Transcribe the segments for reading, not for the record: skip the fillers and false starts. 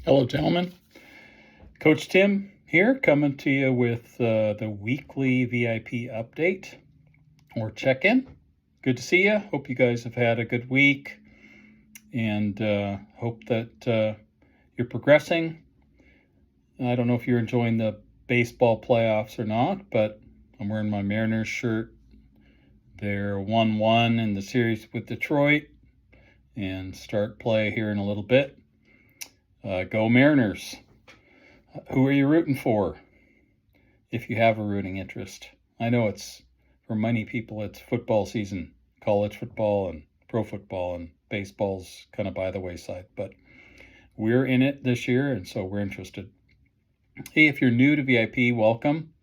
Hello, gentlemen. Coach Tim here, coming to you with the weekly VIP update or check in. Good to see you. Hope you guys have had a good week and hope that you're progressing. I don't know if you're enjoying the baseball playoffs or not, but I'm wearing my Mariners shirt. They're 1-1 in the series with Detroit and start play here in a little bit. Go Mariners. Who are you rooting for? If you have a rooting interest. I know it's, for many people, it's football season, college football and pro football, and baseball's kind of by the wayside, but we're in it this year, and so we're interested. Hey, if you're new to VIP, welcome.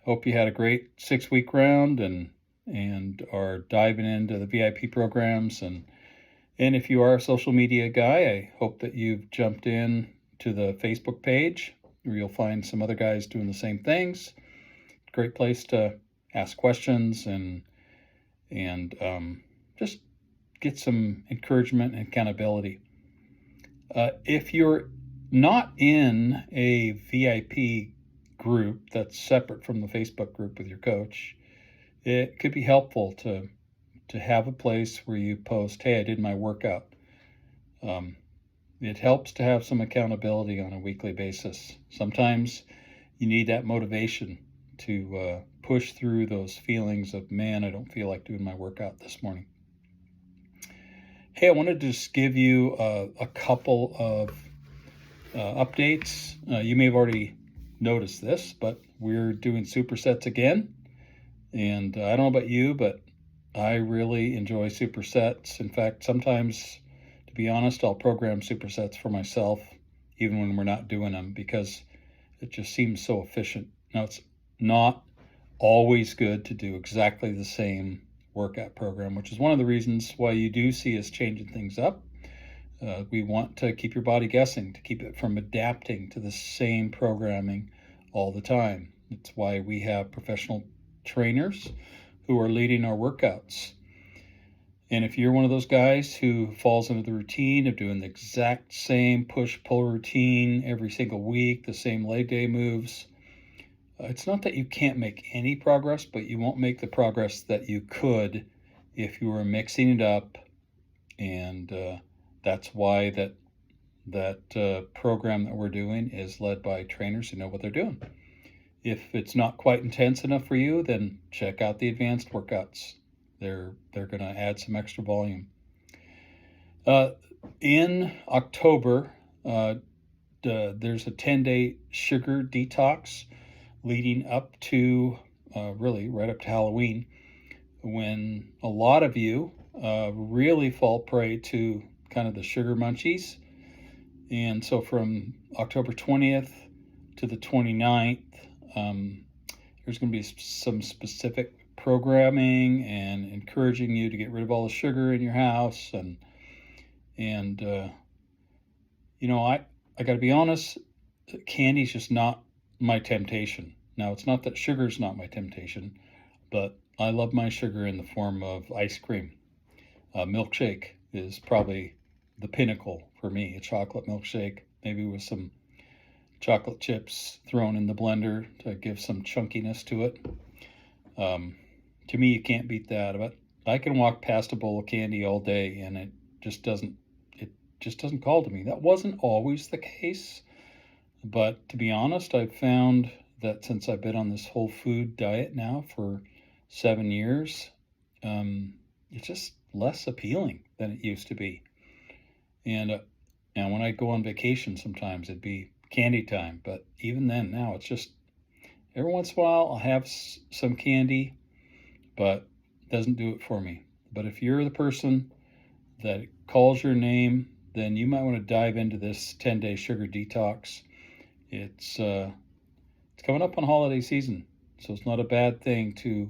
Hope you had a great 6-week round and are diving into the VIP programs. And if you are a social media guy, I hope that you've jumped in to the Facebook page where you'll find some other guys doing the same things. Great place to ask questions and just get some encouragement and accountability. If you're not in a VIP group that's separate from the Facebook group with your coach, it could be helpful to have a place where you post, hey, I did my workout. It helps to have some accountability on a weekly basis. Sometimes you need that motivation to push through those feelings of, man, I don't feel like doing my workout this morning. Hey, I wanted to just give you a couple of updates. You may have already noticed this, but we're doing supersets again. And I don't know about you, but I really enjoy supersets. In fact, sometimes, to be honest, I'll program supersets for myself, even when we're not doing them, because it just seems so efficient. Now, it's not always good to do exactly the same workout program, which is one of the reasons why you do see us changing things up. We want to keep your body guessing, to keep it from adapting to the same programming all the time. It's why we have professional trainers who are leading our workouts. And if you're one of those guys who falls into the routine of doing the exact same push-pull routine every single week, the same leg day moves, it's not that you can't make any progress, but you won't make the progress that you could if you were mixing it up. And that's why that program that we're doing is led by trainers who know what they're doing. If it's not quite intense enough for you, then check out the advanced workouts. They're going to add some extra volume. In October, there's a 10-day sugar detox leading up to really right up to Halloween, when a lot of you really fall prey to kind of the sugar munchies. And so from October 20th to the 29th, there's going to be some specific programming and encouraging you to get rid of all the sugar in your house. And you know, I got to be honest, candy's just not my temptation. Now, it's not that sugar's not my temptation, but I love my sugar in the form of ice cream. Milkshake is probably the pinnacle for me. A chocolate milkshake, maybe with some chocolate chips thrown in the blender to give some chunkiness to it. To me, you can't beat that. But I can walk past a bowl of candy all day, and it just doesn't call to me. That wasn't always the case, but to be honest, I've found that since I've been on this whole food diet now for 7 years, it's just less appealing than it used to be. And when I go on vacation, sometimes it'd be candy time, but even then, now it's just every once in a while I'll have some candy, but it doesn't do it for me. But if you're the person that calls your name, then you might want to dive into this 10-day sugar detox. It's coming up on holiday season, so it's not a bad thing to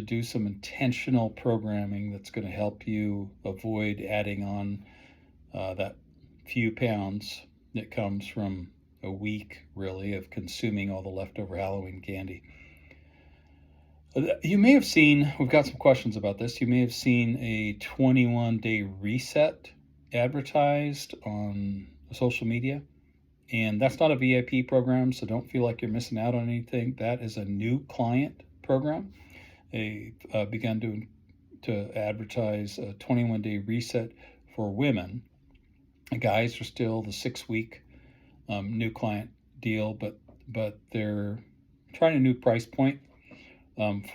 do some intentional programming that's going to help you avoid adding on that few pounds that comes from a week, really, of consuming all the leftover Halloween candy. You may have seen, we've got some questions about this, you may have seen a 21-day reset advertised on social media. And that's not a VIP program, so don't feel like you're missing out on anything. That is a new client program. They began to advertise a 21-day reset for women. The guys are still the 6-week new client deal, but they're trying a new price point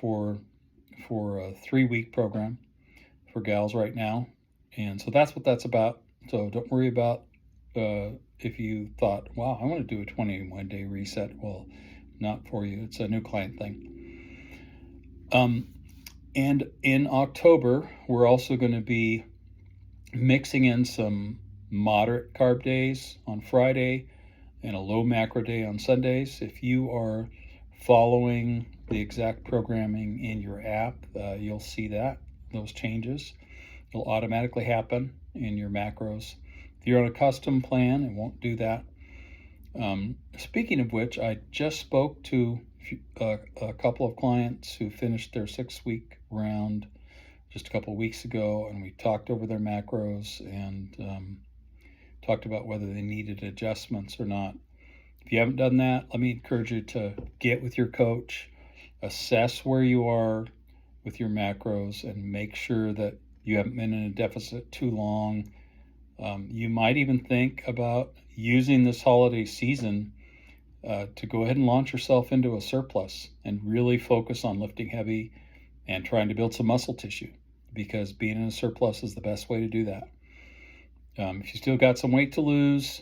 for a 3-week program for gals right now. And so that's what that's about. So don't worry about if you thought, wow, I want to do a 21-day reset. Well, not for you. It's a new client thing. And in October, we're also going to be mixing in some moderate carb days on Friday and a low macro day on Sundays. If you are following the exact programming in your app, you'll see those changes. It'll automatically happen in your macros. If you're on a custom plan, it won't do that. Speaking of which, I just spoke to a couple of clients who finished their 6-week round just a couple of weeks ago, and we talked over their macros and talked about whether they needed adjustments or not. If you haven't done that, let me encourage you to get with your coach, assess where you are with your macros, and make sure that you haven't been in a deficit too long. You might even think about using this holiday season to go ahead and launch yourself into a surplus and really focus on lifting heavy and trying to build some muscle tissue, because being in a surplus is the best way to do that. If you still got some weight to lose,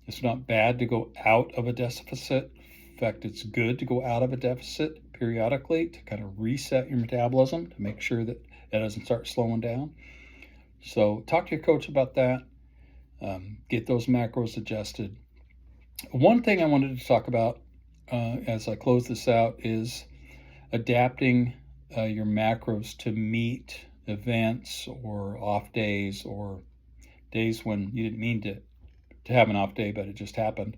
it's not bad to go out of a deficit. In fact, it's good to go out of a deficit periodically to kind of reset your metabolism to make sure that it doesn't start slowing down. So talk to your coach about that. Get those macros adjusted. One thing I wanted to talk about as I close this out is adapting your macros to meet events or off days or days when you didn't mean to have an off day, but it just happened.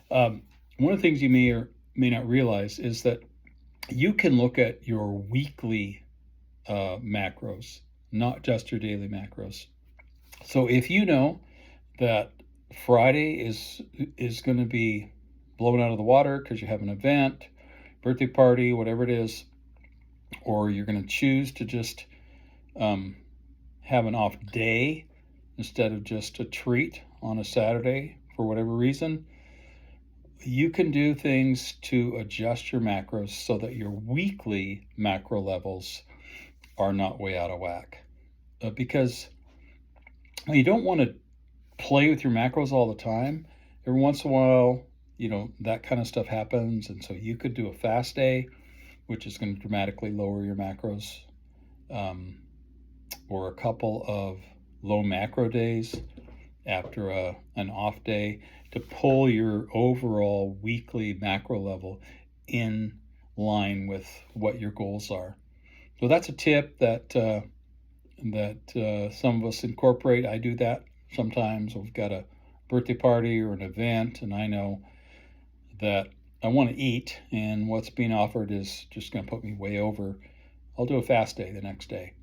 One of the things you may or may not realize is that you can look at your weekly macros, not just your daily macros. So if you know that Friday is going to be blown out of the water because you have an event, birthday party, whatever it is, or you're going to choose to just have an off day instead of just a treat on a Saturday for whatever reason, you can do things to adjust your macros so that your weekly macro levels are not way out of whack. Because you don't want to play with your macros all the time. Every once in a while, that kind of stuff happens. And so you could do a fast day, which is going to dramatically lower your macros, or a couple of low macro days after an off day to pull your overall weekly macro level in line with what your goals are. So that's a tip that some of us incorporate. I do that sometimes. We've got a birthday party or an event, and I know that I want to eat, and what's being offered is just going to put me way over. I'll do a fast day the next day,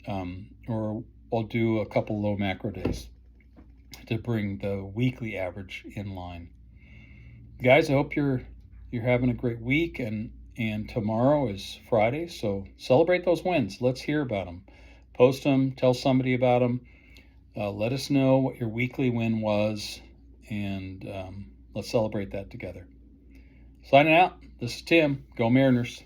or I'll do a couple low macro days to bring the weekly average in line. Guys, I hope you're having a great week, and tomorrow is Friday, so celebrate those wins. Let's hear about them. Post them, tell somebody about them. Let us know what your weekly win was, and let's celebrate that together. Signing out, this is Tim. Go Mariners.